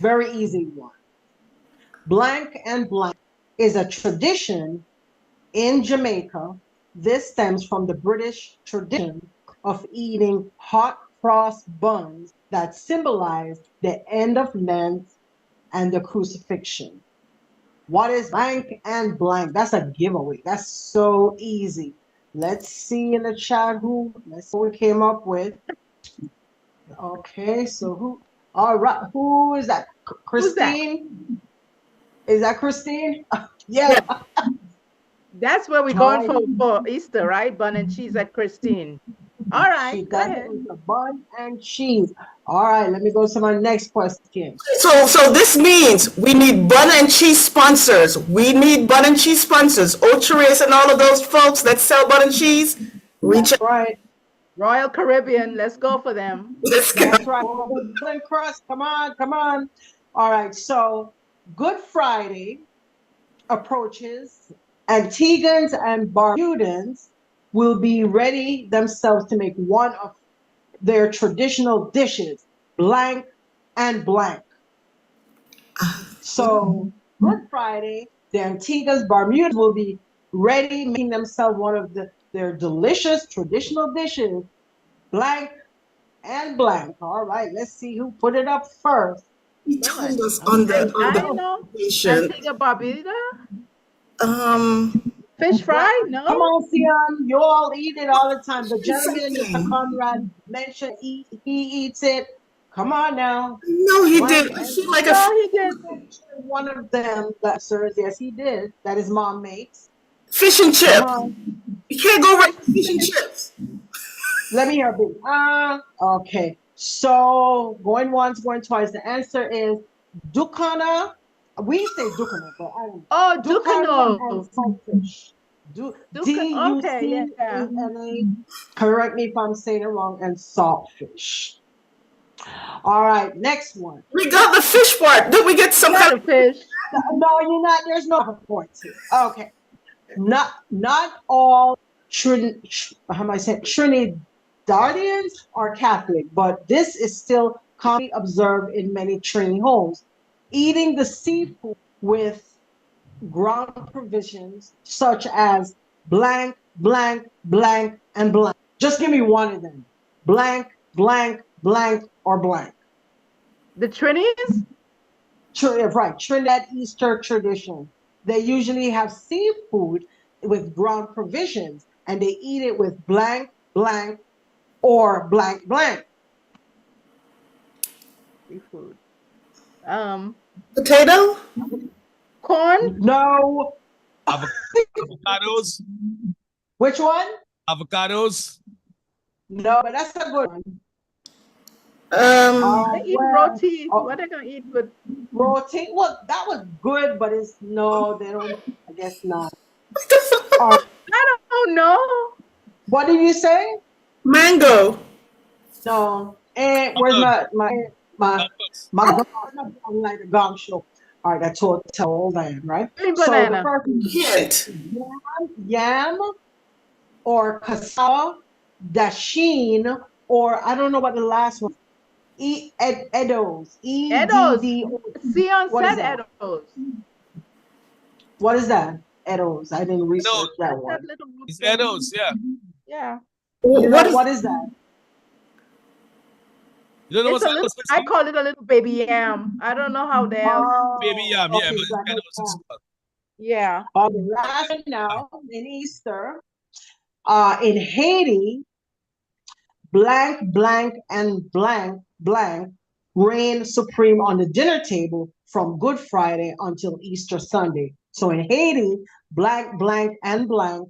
very easy one. Blank and blank is a tradition in Jamaica. This stems from the British tradition of eating hot cross buns that symbolize the end of Lent and the crucifixion. What is blank and blank? That's a giveaway. That's so easy. Let's see in the chat let's see what we came up with. Okay, so all right, who is that? Who's that? Christine? Is that Christine? Yeah. That's where we're going for Easter, right? Bun and cheese at Christine. All right, go ahead. The bun and cheese. All right, let me go to my next question. So this means we need bun and cheese sponsors. We need bun and cheese sponsors. Ocheres and all of those folks that sell bun and cheese, reach That's out. right. Royal Caribbean, let's go for them. Let's go. That's right. Bun crust. Come on, come on. All right, so Good Friday approaches. Antiguans and Barbudans will be ready themselves to make one of their traditional dishes, blank and blank. So Good Friday, the Antiguans, Bermudas will be ready, making themselves one of their delicious traditional dishes, blank and blank. All right, let's see who put it up first. He told us on the application. Antigua Barbuda? Um, Fish fry? No. Come on, Sion, you all eat it all the time. The gentleman, Mr. Conrad, mentioned he eats it. Come on now. no, he Blank didn't. and- He like No, a he didn't. One of them, that sirs, yes, he did. That his mom makes. fish and Come chips. on. You can't go right to fish and chips. Let me hear a bit. Okay. So going once, going twice. The answer is Dukana. We say Dukana, but I don't know. Oh, Dukana Ducano. and saltfish. Okay, yeah. D-U-C-A-N-A. Correct me if I'm saying it wrong. And saltfish. All right, next one. We got the fish part. Did we get some kind Got of a fish. No, you're not. There's no points here. Okay. Not all Trinidadians are Catholic, but this is still commonly observed in many Trini homes. Eating the seafood with ground provisions such as blank, blank, blank, and blank. Just give me one of them. Blank, blank, blank, or blank. The Trinis? Right, Trinidad Easter tradition. They usually have seafood with ground provisions, and they eat it with blank, blank, or blank, blank. Seafood. potato? Corn? No. Avocados. Which one? Avocados. No, but that's a good one. They eat Well, roti. oh. What are they gonna eat with? Roti. Well, that was good, but it's no, they don't. I guess not. I don't know. What did you say? Mango. No. And where's my gong, like the gong show? All right, I told them, right? Green So the banana. first Hint. yam or cassava, dasheen, or I don't know what the last one. Edos. E-D-D-O. Sion What is said that? Edos. What is that? Edos. I didn't research Edos. that That one. little It's Edos, yeah. Yeah. What is that? You don't know It's what's a little, Edos? I call it a little baby yam. I don't know how they else. Baby yam, yeah, okay, but so I know Edos is that. Yeah. The last one now in Easter, in Haiti, blank, blank, and blank, blank reign supreme on the dinner table from Good Friday until Easter Sunday. So in Haiti, blank, blank, and blank,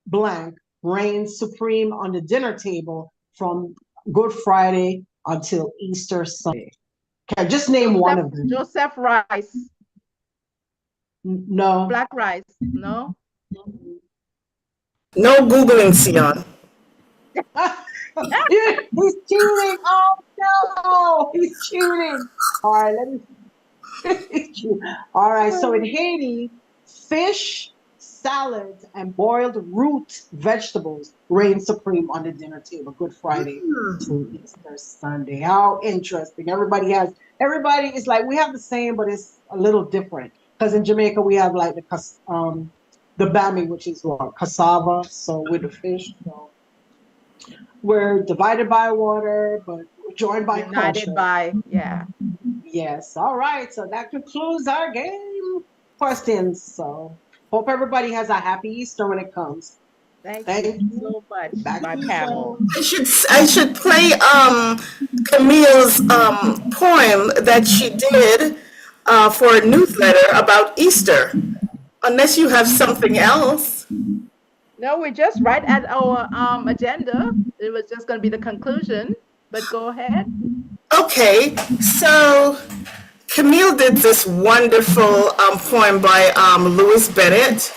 blank reign supreme on the dinner table from Good Friday until Easter Sunday. Okay, just name one of them. Joseph Rice, No. black rice. No. No Googling, Sion. He's cheating. Oh no, he's cheating. All right, let me. All right, so in Haiti, fish, salads, and boiled root vegetables reign supreme on the dinner table. Good Friday to Easter Sunday. How interesting! Everybody is like we have the same, but it's a little different. Because in Jamaica we have like the bami, which is what cassava. So with the fish, so we're divided by water, but we're joined by United culture. by, yeah. Yes. All right. So that concludes our game questions. So hope everybody has a happy Easter when it comes. Thank Thank you you. so much, Back my to you, panel. I should play Camille's poem that she did for a newsletter about Easter, unless you have something else. No, we're just right at our agenda. It was just going to be the conclusion, but go ahead. Okay, so Camille did this wonderful poem by Louis Bennett.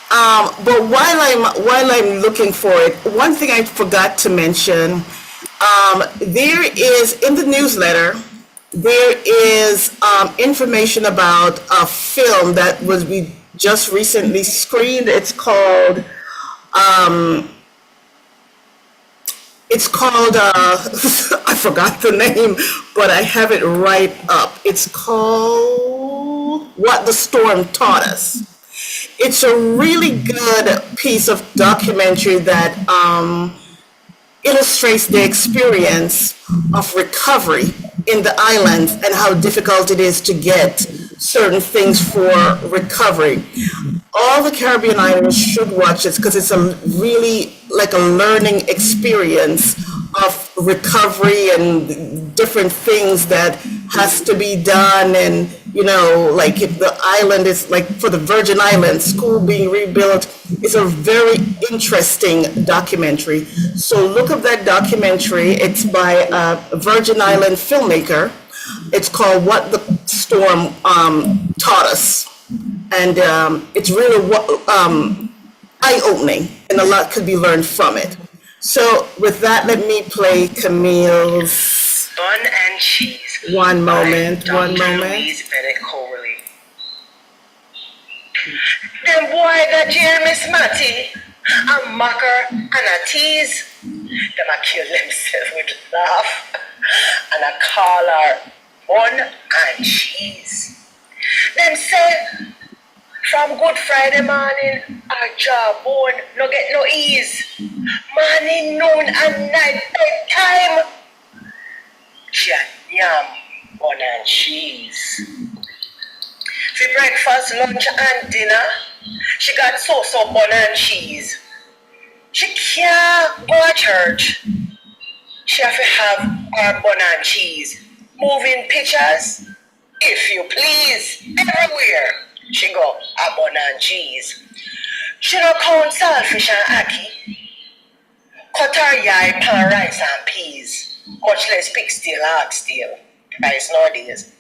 But while I'm looking for it, one thing I forgot to mention, there is in the newsletter, there is information about a film that we just recently screened. It's called I forgot the name, but I have it right up. It's called What the Storm Taught Us. It's a really good piece of documentary that illustrates the experience of recovery in the islands and how difficult it is to get certain things for recovery. All the Caribbean islands should watch this because it's a really like a learning experience of recovery and different things that has to be done. And like if the island is like for the Virgin Islands, school being rebuilt, it's a very interesting documentary. So look up that documentary. It's by a Virgin Island filmmaker. It's called What the Storm Taught Us. And it's really eye-opening, and a lot could be learned from it. So with that, let me play Camille's Bun and Cheese. One moment. Louise Bennett Coley. Them boy that Jeremy Smatty, a mocker and a tease. Them a kill themselves with laugh and a call her bun and cheese. Them say from Good Friday morning, our jawbone no get no ease. Morning, noon and night, bedtime. Yam, bun and cheese. For breakfast, lunch and dinner, she got so bun and cheese. She can't go to church. She have to have her bun and cheese. Moving pictures, if you please, everywhere. She go a bun and cheese. She no count saltfish and ackee. Cut her yai, pan rice and peas. Much less pig steel, oxtail. Rice nowadays.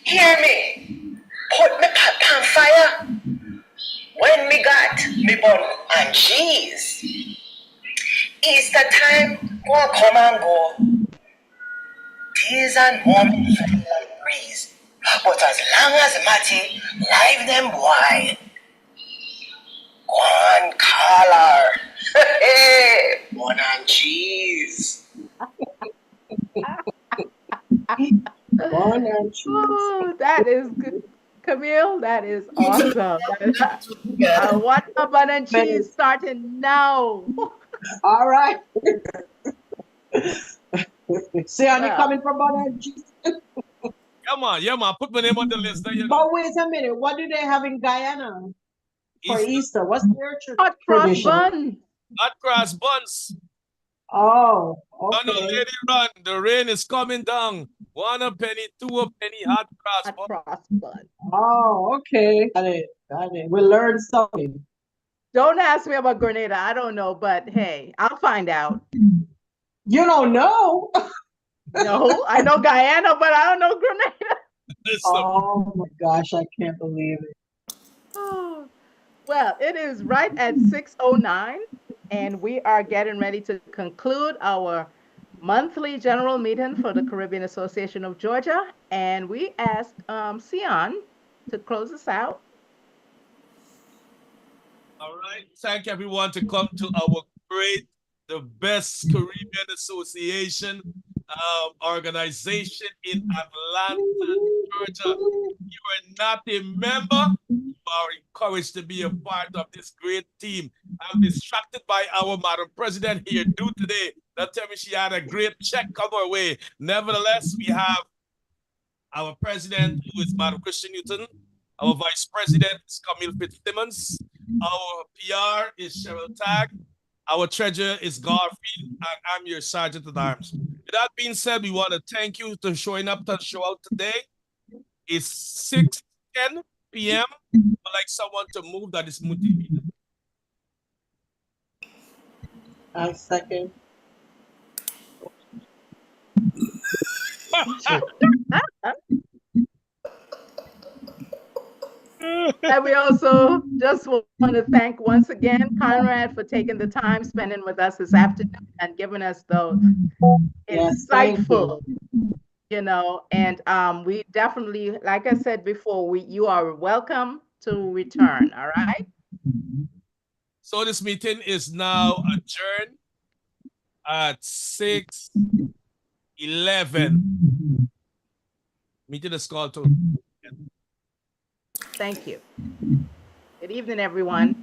Hear me. Put me pot pan fire. When me got me bun and cheese. Easter time, go come and go. Days and months and breeze. But as long as Matty live them boy, go on call her. Hey, bun and cheese. Bun and cheese. Oh, that is good. Camille, that is awesome. I want a bun and cheese starting now. All right. See, are you Well. coming for bun and cheese? Yeah, man. Put my name on the list. There, But wait a minute. What do they have in Guyana for Easter? What's their Hot cross tradition? bun. Hot cross buns. Oh, No, okay. lady, run. The rain is coming down. 1 a penny, 2 a penny, hot cross Hot bun. cross bun. Oh, okay. Got it. We learned something. Don't ask me about Grenada. I don't know, but hey, I'll find out. You don't know? No, I know Guyana, but I don't know Grenada. So, Oh my gosh, I can't believe it. Oh, well, it is right at 6:09, and we are getting ready to conclude our monthly general meeting for the Caribbean Association of Georgia. And we asked Sion to close us out. all right. Thank everyone to come to our great, the best Caribbean Association organization in Atlanta, Georgia. You are not a member, you are encouraged to be a part of this great team. I'm distracted by our Madam President here due today. That tell me she had a great check come her way. Nevertheless, we have our president, who is Madam Christian Newton. Our vice president is Camille Fitzsimmons. Our PR is Cheryl Tagg. Our treasurer is Garfield, and I'm your sergeant at arms. With that being said, we want to thank you for showing up to the show out today. It's 6:10 p.m. I'd like someone to move that is motivated. I second. And we also just want to thank once again Conrad for taking the time spending with us this afternoon and giving us those Yes, thank insightful, and we definitely, like I said before, you are welcome to return. All right. So this meeting is now adjourned at 6:11. Meeting is called to. Thank you. Good evening, everyone.